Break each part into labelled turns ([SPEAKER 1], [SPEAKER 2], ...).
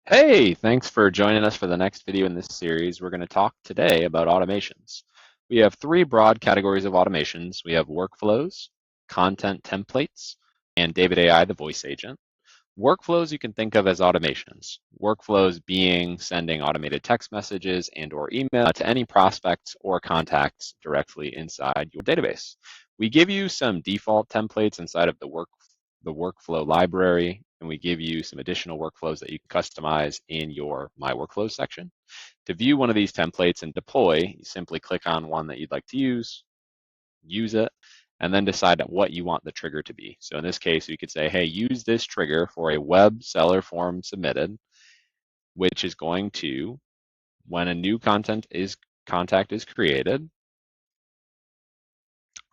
[SPEAKER 1] Hey, thanks for joining us for the next video in this series. We're going to talk today about automations. We have three broad categories of automations. We have workflows, content templates, and David AI, the voice agent. Workflows you can think of as automations. Workflows being sending automated text messages and or email to any prospects or contacts directly inside your database. We give you some default templates inside of the workflow library, and we give you some additional workflows that you can customize in your My Workflows section. To view one of these templates and deploy, you simply click on one that you'd like to use it, and then decide what you want the trigger to be. So in this case, we could say, hey, use this trigger for a web seller form submitted, which is going to, when a new contact is created,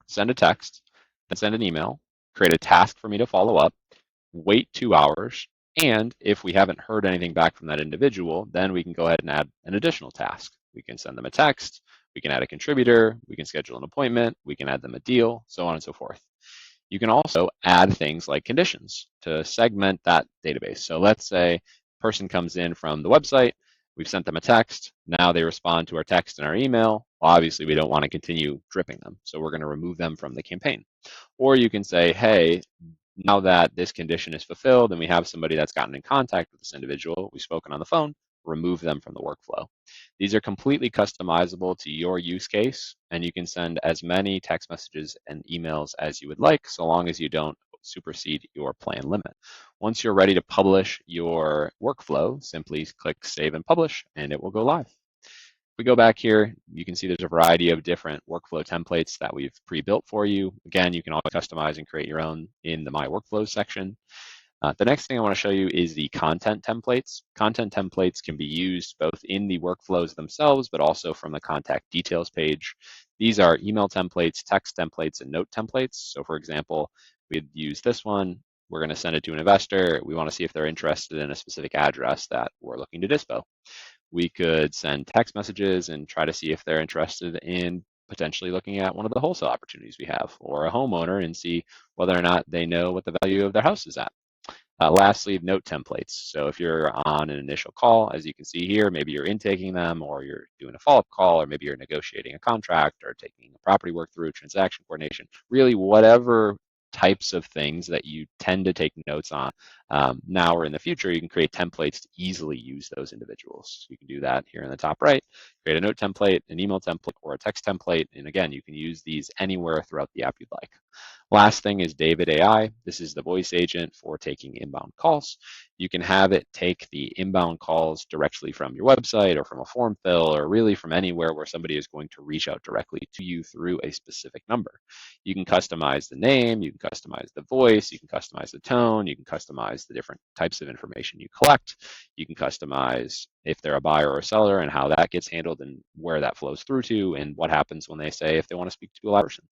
[SPEAKER 1] send a text, then send an email, create a task for me to follow up, wait 2 hours, and if we haven't heard anything back from that individual, then we can go ahead and add an additional task. We can send them a text, we can add a contributor, we can schedule an appointment, we can add them a deal, so on and so forth. You can also add things like conditions to segment that database. So let's say a person comes in from the website, we've sent them a text, now they respond to our text and our email. Well, obviously, we don't want to continue dripping them, so we're going to remove them from the campaign. Or you can say, hey, now that this condition is fulfilled and we have somebody that's gotten in contact with this individual, we've spoken on the phone, remove them from the workflow. These are completely customizable to your use case, and you can send as many text messages and emails as you would like, so long as you don't supersede your plan limit. Once you're ready to publish your workflow, simply click Save and Publish, and it will go live. If we go back here, you can see there's a variety of different workflow templates that we've pre-built for you. Again, you can always customize and create your own in the My Workflows section. The next thing I want to show you is the content templates. Content templates can be used both in the workflows themselves, but also from the contact details page. These are email templates, text templates, and note templates. So for example, we'd use this one. We're going to send it to an investor. We want to see if they're interested in a specific address that we're looking to dispo. We could send text messages and try to see if they're interested in potentially looking at one of the wholesale opportunities we have, or a homeowner and see whether or not they know what the value of their house is at. Lastly, note templates. So if you're on an initial call, as you can see here, maybe you're intaking them, or you're doing a follow-up call, or maybe you're negotiating a contract, or taking a property work through, transaction coordination, really whatever types of things that you tend to take notes on now or in the future, you can create templates to easily use those individuals. You can do that here in the top right, create a note template, an email template, or a text template. And again, you can use these anywhere throughout the app you'd like. Last thing is David AI. This is the voice agent for taking inbound calls. You can have it take the inbound calls directly from your website or from a form fill or really from anywhere where somebody is going to reach out directly to you through a specific number. You can customize the name, you can customize the voice, you can customize the tone, you can customize the different types of information you collect. You can customize if they're a buyer or a seller and how that gets handled and where that flows through to and what happens when they say if they want to speak to a live person.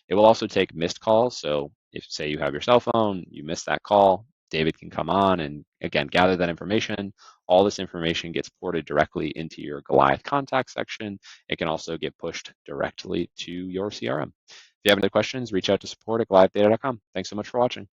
[SPEAKER 1] It will also take missed calls. So if say you have your cell phone, you miss that call, David can come on and again gather that information. All this information gets ported directly into your Goliath contact section. It can also get pushed directly to your CRM. If you have any questions, reach out to support@goliathdata.com. Thanks so much for watching.